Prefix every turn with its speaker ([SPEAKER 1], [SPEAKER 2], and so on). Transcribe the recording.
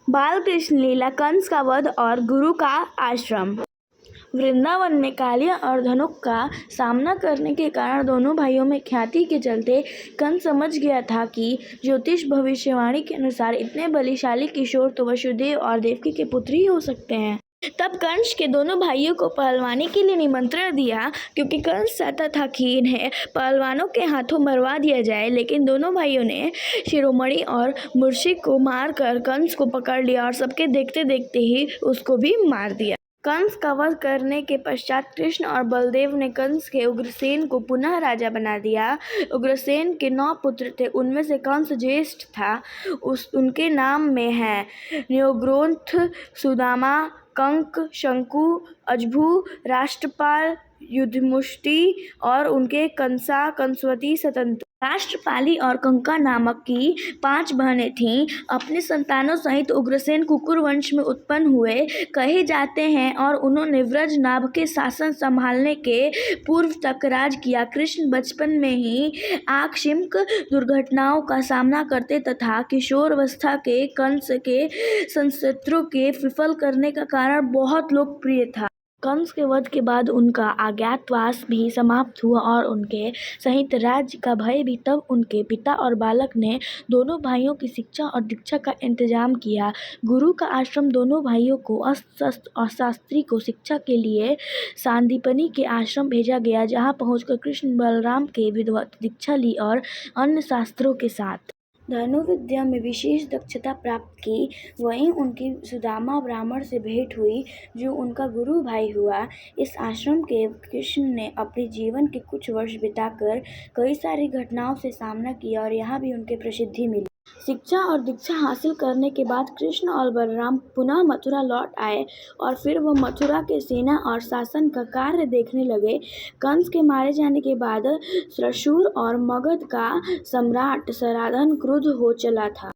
[SPEAKER 1] बाल कृष्ण लीला, कंस का वध और गुरु का आश्रम। वृंदावन में कालिया और धनुक का सामना करने के कारण दोनों भाइयों में ख्याति के चलते कंस समझ गया था कि ज्योतिष भविष्यवाणी के अनुसार इतने बलशाली किशोर तो वसुदेव और देवकी के पुत्र ही हो सकते हैं। तब कंस के दोनों भाइयों को पहलवानी के लिए निमंत्रण दिया, क्योंकि कंस चाहता था कि इन्हें पहलवानों के हाथों मरवा दिया जाए। लेकिन दोनों भाइयों ने शिरोमणि और मूषिक को मारकर कंस को पकड़ लिया और सबके देखते देखते ही उसको भी मार दिया। कंस का वध करने के पश्चात कृष्ण और बलदेव ने कंस के उग्रसेन को पुनः राजा बना दिया। उग्रसेन के 9 पुत्र थे, उनमें से कंस ज्येष्ठ था। उनके नाम में है न्योग्रोथ, सुदामा, कंक, शंकु, अजभू, राष्ट्रपाल, युधिष्ठिर और उनके कंसा, कंसवती, स्वतंत्र। राष्ट्रपाली और कंका नामक की 5 बहनें थीं। अपने संतानों सहित उग्रसेन कुकुर वंश में उत्पन्न हुए कहे जाते हैं और उन्होंने व्रजनाभ के शासन संभालने के पूर्व तक राज किया। कृष्ण बचपन में ही आकस्मिक दुर्घटनाओं का सामना करते तथा किशोरावस्था के कंस के संशस्त्रों के विफल करने का कारण बहुत लोकप्रिय था। कंस के वध के बाद उनका अज्ञातवास भी समाप्त हुआ और उनके सहित राज्य का भय भी। तब उनके पिता और बालक ने दोनों भाइयों की शिक्षा और दीक्षा का इंतजाम किया। गुरु का आश्रम दोनों भाइयों को अस्त्र शस्त्र और शास्त्री को शिक्षा के लिए सांदीपनि के आश्रम भेजा गया, जहाँ पहुंचकर कृष्ण बलराम के विधिवत दीक्षा ली और अन्य शास्त्रों के साथ धनुर्विद्या में विशेष दक्षता प्राप्त की। वहीं उनकी सुदामा ब्राह्मण से भेंट हुई, जो उनका गुरु भाई हुआ। इस आश्रम के कृष्ण ने अपने जीवन के कुछ वर्ष बिताकर कई सारी घटनाओं से सामना किया और यहाँ भी उनके प्रसिद्धि मिली। शिक्षा और दीक्षा हासिल करने के बाद कृष्ण और बलराम पुनः मथुरा लौट आए और फिर वह मथुरा के सेना और शासन का कार्य देखने लगे। कंस के मारे जाने के बाद त्रिशूर और मगध का सम्राट शराधन क्रुद्ध हो चला था।